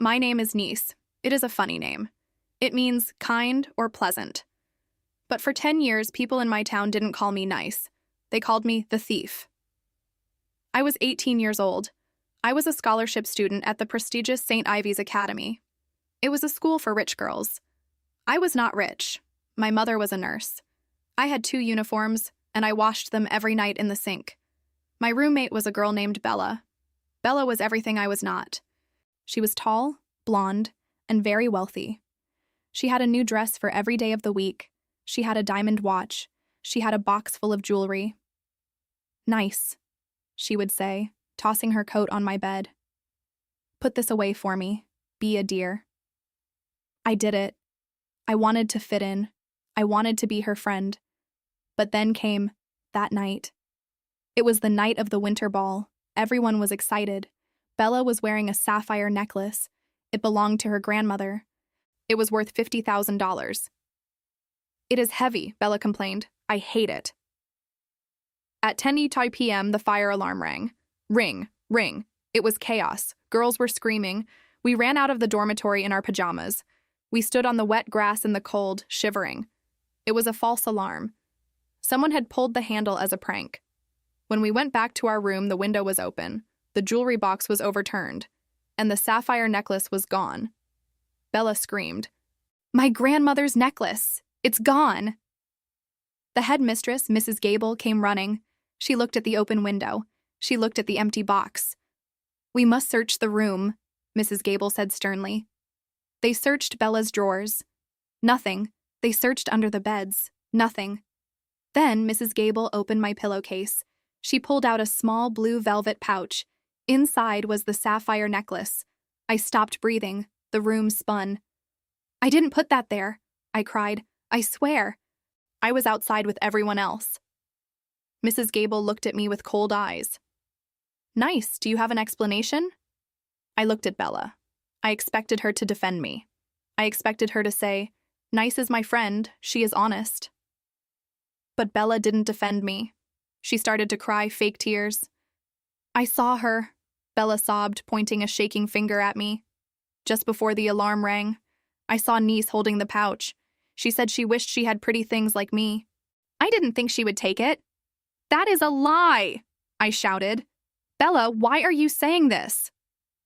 My name is Niece. It is a funny name. It means kind or pleasant. But for 10 years, people in my town didn't call me nice. They called me the thief. I was 18 years old. I was a scholarship student at the prestigious St. Ivy's Academy. It was a school for rich girls. I was not rich. My mother was a nurse. I had 2 uniforms, and I washed them every night in the sink. My roommate was a girl named Bella. Bella was everything I was not. She was tall, blonde, and very wealthy. She had a new dress for every day of the week. She had a diamond watch. She had a box full of jewelry. "Nice," she would say, tossing her coat on my bed. "Put this away for me. Be a dear." I did it. I wanted to fit in. I wanted to be her friend. But then came that night. It was the night of the winter ball. Everyone was excited. Bella was wearing a sapphire necklace. It belonged to her grandmother. It was worth $50,000. "It is heavy," Bella complained. "I hate it." At 10:30 p.m., the fire alarm rang. Ring, ring. It was chaos. Girls were screaming. We ran out of the dormitory in our pajamas. We stood on the wet grass in the cold, shivering. It was a false alarm. Someone had pulled the handle as a prank. When we went back to our room, the window was open. The jewelry box was overturned, and the sapphire necklace was gone. Bella screamed, "My grandmother's necklace! It's gone!" The headmistress, Mrs. Gable, came running. She looked at the open window. She looked at the empty box. "We must search the room," Mrs. Gable said sternly. They searched Bella's drawers. Nothing. They searched under the beds. Nothing. Then Mrs. Gable opened my pillowcase. She pulled out a small blue velvet pouch. Inside was the sapphire necklace. I stopped breathing. The room spun. "I didn't put that there," I cried. "I swear." I was outside with everyone else. Mrs. Gable looked at me with cold eyes. "Nice, do you have an explanation?" I looked at Bella. I expected her to defend me. I expected her to say, "Nice is my friend, she is honest." But Bella didn't defend me. She started to cry fake tears. "I saw her," Bella sobbed, pointing a shaking finger at me. "Just before the alarm rang, I saw Niece holding the pouch. She said she wished she had pretty things like me. I didn't think she would take it." "That is a lie!" I shouted. "Bella, why are you saying this?"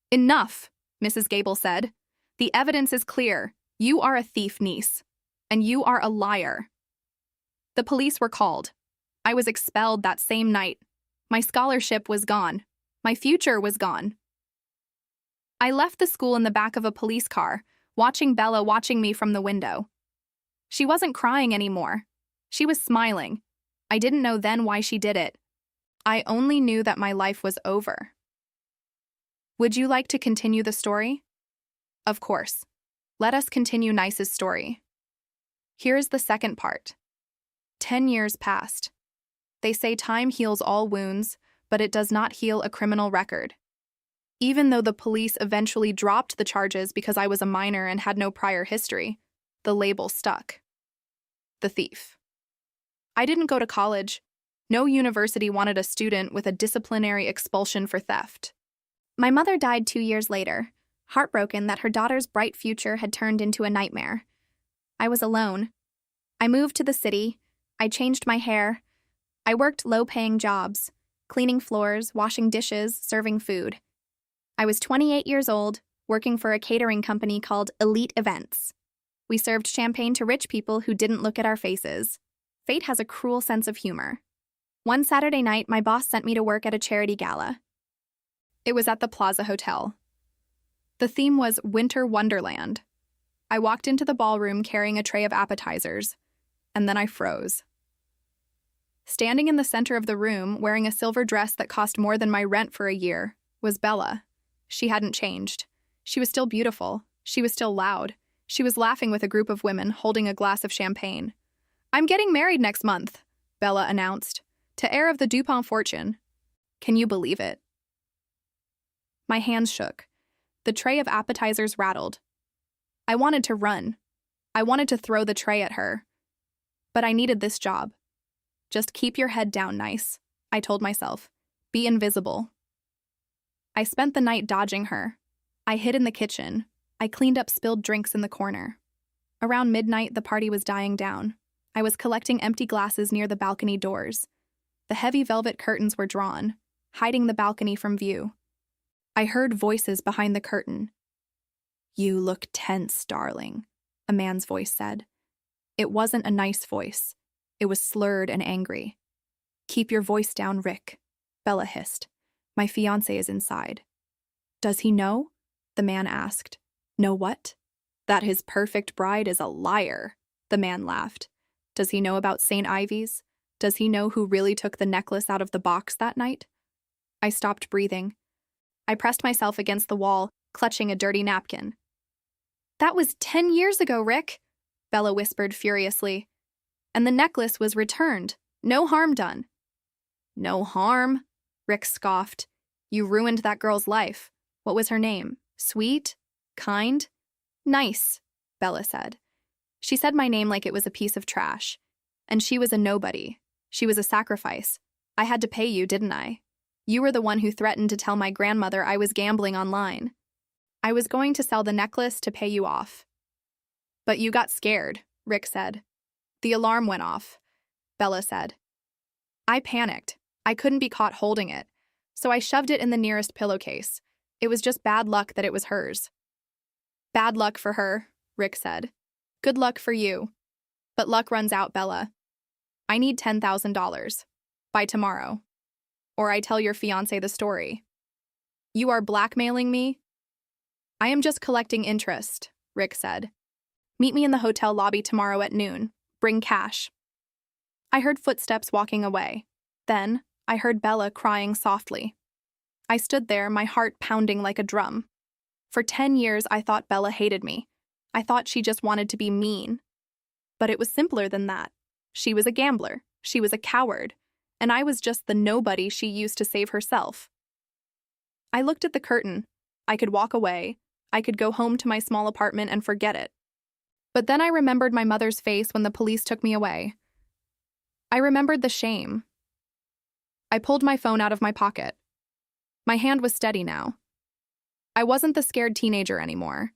"Enough," Mrs. Gable said. "The evidence is clear. You are a thief, Niece. And you are a liar." The police were called. I was expelled that same night. My scholarship was gone. My future was gone. I left the school in the back of a police car, watching Bella watching me from the window. She wasn't crying anymore. She was smiling. I didn't know then why she did it. I only knew that my life was over. Would you like to continue the story? Of course. Let us continue Nice's story. Here is the second part. 10 years passed. They say time heals all wounds, but it does not heal a criminal record. Even though the police eventually dropped the charges because I was a minor and had no prior history, the label stuck. The thief. I didn't go to college. No university wanted a student with a disciplinary expulsion for theft. My mother died 2 years later, heartbroken that her daughter's bright future had turned into a nightmare. I was alone. I moved to the city. I changed my hair. I worked low-paying jobs, cleaning floors, washing dishes, serving food. I was 28 years old, working for a catering company called Elite Events. We served champagne to rich people who didn't look at our faces. Fate has a cruel sense of humor. One Saturday night, my boss sent me to work at a charity gala. It was at the Plaza Hotel. The theme was Winter Wonderland. I walked into the ballroom carrying a tray of appetizers, and then I froze. Standing in the center of the room, wearing a silver dress that cost more than my rent for a year, was Bella. She hadn't changed. She was still beautiful. She was still loud. She was laughing with a group of women, holding a glass of champagne. "I'm getting married next month," Bella announced, "to heir of the DuPont fortune." Can you believe it? My hands shook. The tray of appetizers rattled. I wanted to run. I wanted to throw the tray at her. But I needed this job. Just keep your head down, Nice, I told myself. Be invisible. I spent the night dodging her. I hid in the kitchen, I cleaned up spilled drinks in the corner. Around midnight, the party was dying down. I was collecting empty glasses near the balcony doors. The heavy velvet curtains were drawn, hiding the balcony from view. I heard voices behind the curtain. "You look tense, darling," a man's voice said. It wasn't a nice voice. It was slurred and angry. "Keep your voice down, Rick," Bella hissed. "My fiancé is inside." "Does he know?" the man asked. "Know what?" "That his perfect bride is a liar," the man laughed. "Does he know about St. Ivy's? Does he know who really took the necklace out of the box that night?" I stopped breathing. I pressed myself against the wall, clutching a dirty napkin. "That was 10 years ago, Rick," Bella whispered furiously. "And the necklace was returned. No harm done." "No harm?" Rick scoffed. "You ruined that girl's life. What was her name? Sweet? Kind?" "Nice," Bella said. She said my name like it was a piece of trash. And she was a nobody. She was a sacrifice. I had to pay you, didn't I? You were the one who threatened to tell my grandmother I was gambling online. I was going to sell the necklace to pay you off. But you got scared, Rick said. The alarm went off, Bella said. I panicked. I couldn't be caught holding it, so I shoved it in the nearest pillowcase. It was just bad luck that it was hers. Bad luck for her, Rick said. Good luck for you. But luck runs out, Bella. I need $10,000. By tomorrow. Or I tell your fiancé the story. You are blackmailing me? I am just collecting interest, Rick said. Meet me in the hotel lobby tomorrow at noon. Bring cash. I heard footsteps walking away. Then, I heard Bella crying softly. I stood there, my heart pounding like a drum. For 10 years, I thought Bella hated me. I thought she just wanted to be mean. But it was simpler than that. She was a gambler. She was a coward. And I was just the nobody she used to save herself. I looked at the curtain. I could walk away. I could go home to my small apartment and forget it. But then I remembered my mother's face when the police took me away. I remembered the shame. I pulled my phone out of my pocket. My hand was steady now. I wasn't the scared teenager anymore.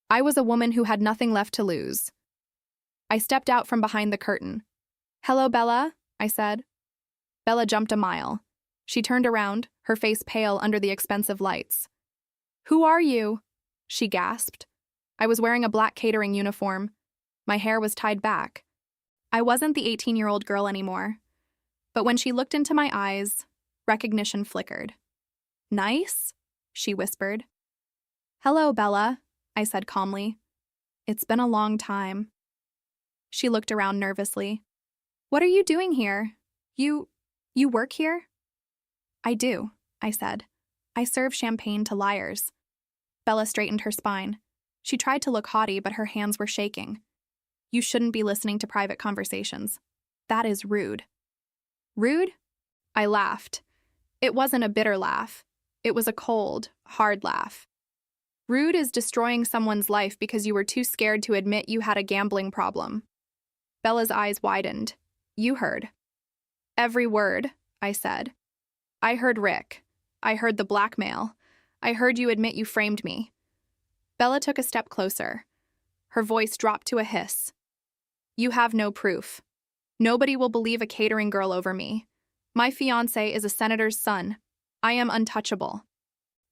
I was a woman who had nothing left to lose. I stepped out from behind the curtain. Hello, Bella, I said. Bella jumped a mile. She turned around, her face pale under the expensive lights. Who are you? She gasped. I was wearing a black catering uniform. My hair was tied back. I wasn't the 18-year-old girl anymore. But when she looked into my eyes, recognition flickered. Nice? She whispered. Hello, Bella, I said calmly. It's been a long time. She looked around nervously. What are you doing here? You work here? I do, I said. I serve champagne to liars. Bella straightened her spine. She tried to look haughty, but her hands were shaking. You shouldn't be listening to private conversations. That is rude. Rude? I laughed. It wasn't a bitter laugh. It was a cold, hard laugh. Rude is destroying someone's life because you were too scared to admit you had a gambling problem. Bella's eyes widened. You heard. Every word, I said. I heard Rick. I heard the blackmail. I heard you admit you framed me. Bella took a step closer. Her voice dropped to a hiss. You have no proof. Nobody will believe a catering girl over me. My fiancé is a senator's son. I am untouchable.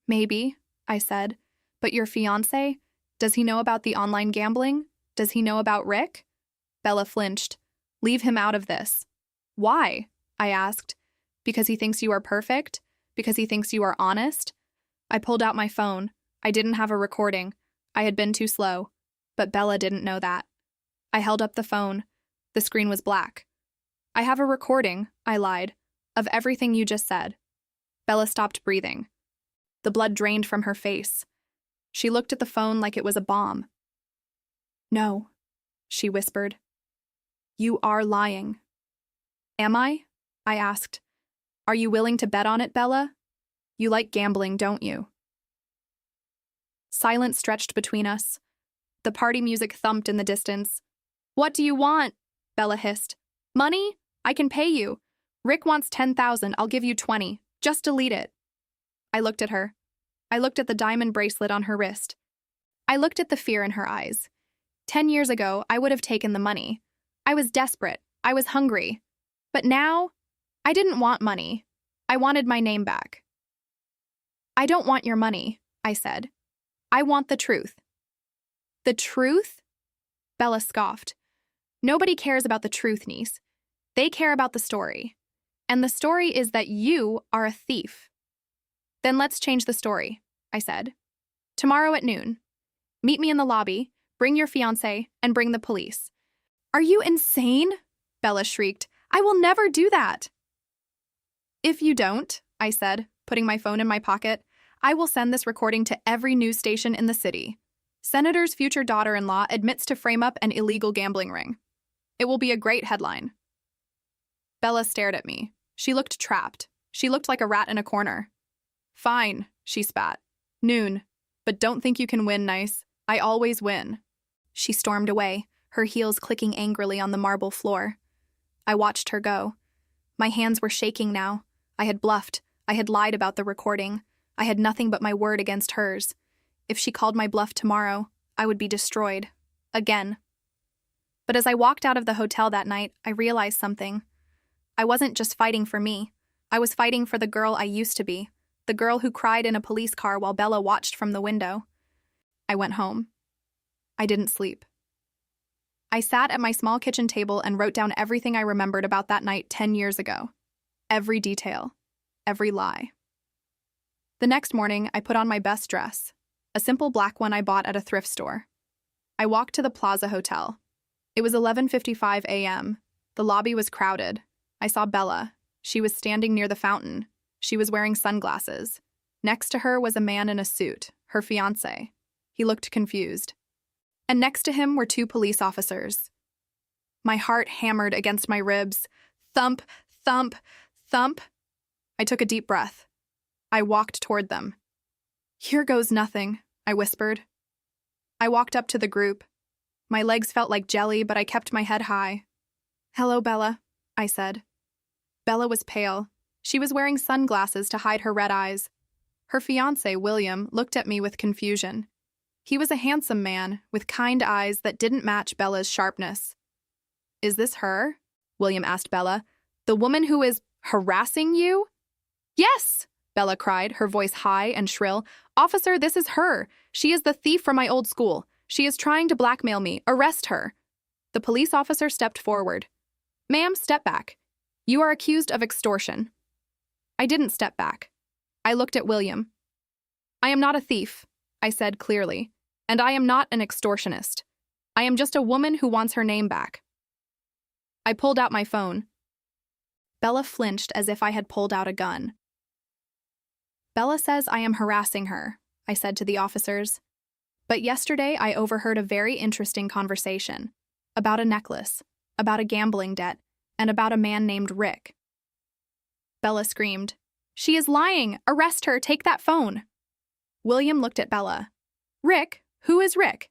Maybe, I said. But your fiancé? Does he know about the online gambling? Does he know about Rick? Bella flinched. Leave him out of this. Why? I asked. Because he thinks you are perfect? Because he thinks you are honest? I pulled out my phone. I didn't have a recording. I had been too slow. But Bella didn't know that. I held up the phone. The screen was black. I have a recording, I lied, of everything you just said. Bella stopped breathing. The blood drained from her face. She looked at the phone like it was a bomb. No, she whispered. You are lying. Am I? I asked. Are you willing to bet on it, Bella? You like gambling, don't you? Silence stretched between us. The party music thumped in the distance. What do you want? Bella hissed. Money? I can pay you. Rick wants 10,000. I'll give you 20. Just delete it. I looked at her. I looked at the diamond bracelet on her wrist. I looked at the fear in her eyes. 10 years ago, I would have taken the money. I was desperate. I was hungry. But now, I didn't want money. I wanted my name back. I don't want your money, I said. I want the truth. The truth? Bella scoffed. Nobody cares about the truth, niece. They care about the story. And the story is that you are a thief. Then let's change the story, I said. Tomorrow at noon. Meet me in the lobby, bring your fiancé, and bring the police. Are you insane? Bella shrieked. I will never do that. If you don't, I said, putting my phone in my pocket, I will send this recording to every news station in the city. Senator's future daughter-in-law admits to frame up an illegal gambling ring. It will be a great headline. Bella stared at me. She looked trapped. She looked like a rat in a corner. Fine, she spat. Noon. But don't think you can win, nice. I always win. She stormed away, her heels clicking angrily on the marble floor. I watched her go. My hands were shaking now. I had bluffed. I had lied about the recording. I had nothing but my word against hers. If she called my bluff tomorrow, I would be destroyed. Again. But as I walked out of the hotel that night, I realized something. I wasn't just fighting for me. I was fighting for the girl I used to be, the girl who cried in a police car while Bella watched from the window. I went home. I didn't sleep. I sat at my small kitchen table and wrote down everything I remembered about that night 10 years ago. Every detail. Every lie. The next morning, I put on my best dress, a simple black one I bought at a thrift store. I walked to the Plaza Hotel. It was 11:55 a.m. The lobby was crowded. I saw Bella. She was standing near the fountain. She was wearing sunglasses. Next to her was a man in a suit, her fiancé. He looked confused. And next to him were 2 police officers. My heart hammered against my ribs. Thump, thump, thump. I took a deep breath. I walked toward them. Here goes nothing, I whispered. I walked up to the group. My legs felt like jelly, but I kept my head high. Hello, Bella, I said. Bella was pale. She was wearing sunglasses to hide her red eyes. Her fiancé, William, looked at me with confusion. He was a handsome man, with kind eyes that didn't match Bella's sharpness. Is this her? William asked Bella. The woman who is harassing you? Yes, Bella cried, her voice high and shrill. Officer, this is her. She is the thief from my old school. She is trying to blackmail me. Arrest her. The police officer stepped forward. Ma'am, step back. You are accused of extortion. I didn't step back. I looked at William. I am not a thief, I said clearly, and I am not an extortionist. I am just a woman who wants her name back. I pulled out my phone. Bella flinched as if I had pulled out a gun. Bella says I am harassing her, I said to the officers. But yesterday I overheard a very interesting conversation about a necklace, about a gambling debt, and about a man named Rick. Bella screamed, She is lying! Arrest her! Take that phone! William looked at Bella. Rick? Who is Rick?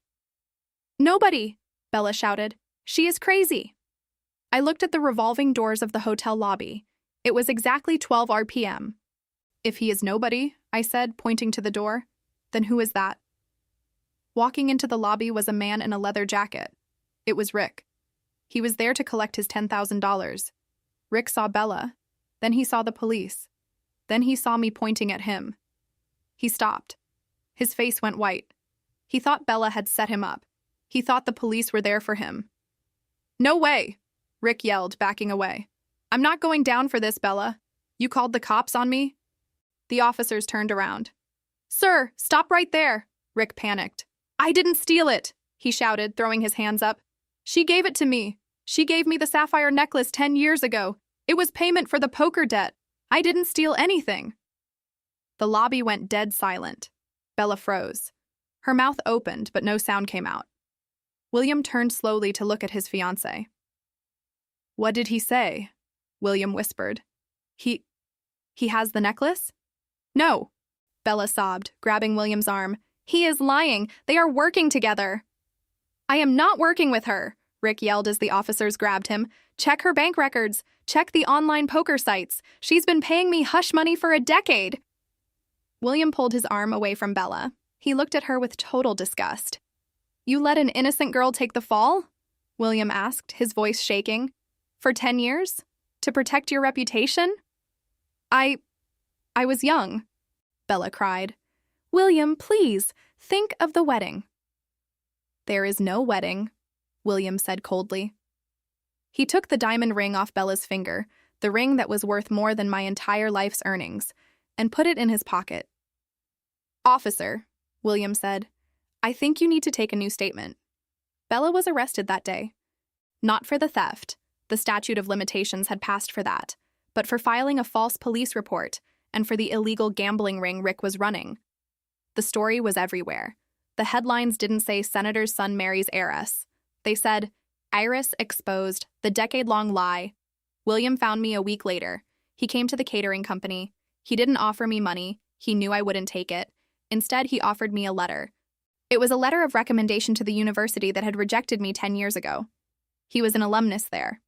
Nobody! Bella shouted. She is crazy! I looked at the revolving doors of the hotel lobby. It was exactly 12 RPM. If he is nobody, I said, pointing to the door, then who is that? Walking into the lobby was a man in a leather jacket. It was Rick. He was there to collect his $10,000. Rick saw Bella. Then he saw the police. Then he saw me pointing at him. He stopped. His face went white. He thought Bella had set him up. He thought the police were there for him. No way! Rick yelled, backing away. I'm not going down for this, Bella. You called the cops on me? The officers turned around. Sir, stop right there! Rick panicked. I didn't steal it, he shouted, throwing his hands up. She gave it to me. She gave me the sapphire necklace 10 years ago. It was payment for the poker debt. I didn't steal anything. The lobby went dead silent. Bella froze. Her mouth opened, but no sound came out. William turned slowly to look at his fiancée. What did he say? William whispered. He has the necklace? No, Bella sobbed, grabbing William's arm. He is lying. They are working together. I am not working with her, Rick yelled as the officers grabbed him. Check her bank records. Check the online poker sites. She's been paying me hush money for a decade. William pulled his arm away from Bella. He looked at her with total disgust. You let an innocent girl take the fall? William asked, his voice shaking. For 10 years? To protect your reputation? I was young, Bella cried. William, please, think of the wedding. There is no wedding, William said coldly. He took the diamond ring off Bella's finger, the ring that was worth more than my entire life's earnings, and put it in his pocket. Officer, William said, I think you need to take a new statement. Bella was arrested that day. Not for the theft, the statute of limitations had passed for that, but for filing a false police report and for the illegal gambling ring Rick was running. The story was everywhere. The headlines didn't say Senator's son marries heiress. They said, Iris exposed, the decade-long lie. William found me a week later. He came to the catering company. He didn't offer me money. He knew I wouldn't take it. Instead, he offered me a letter. It was a letter of recommendation to the university that had rejected me 10 years ago. He was an alumnus there.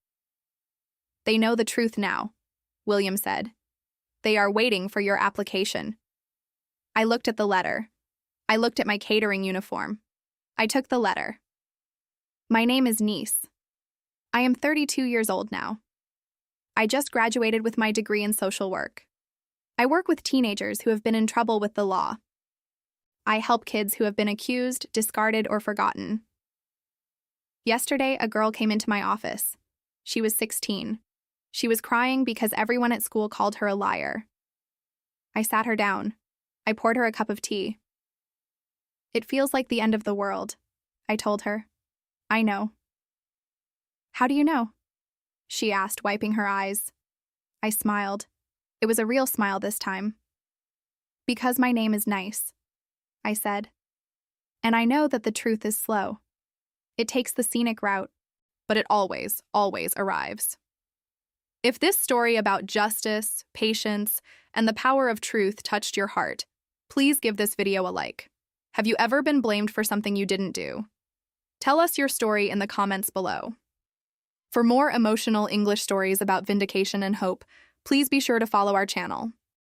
They know the truth now, William said. They are waiting for your application. I looked at the letter. I looked at my catering uniform. I took the letter. My name is Nice. I am 32 years old now. I just graduated with my degree in social work. I work with teenagers who have been in trouble with the law. I help kids who have been accused, discarded, or forgotten. Yesterday, a girl came into my office. She was 16. She was crying because everyone at school called her a liar. I sat her down. I poured her a cup of tea. It feels like the end of the world, I told her. I know. How do you know? She asked, wiping her eyes. I smiled. It was a real smile this time. Because my name is Nice, I said. And I know that the truth is slow. It takes the scenic route, but it always, always arrives. If this story about justice, patience, and the power of truth touched your heart, please give this video a like. Have you ever been blamed for something you didn't do? Tell us your story in the comments below. For more emotional English stories about vindication and hope, please be sure to follow our channel.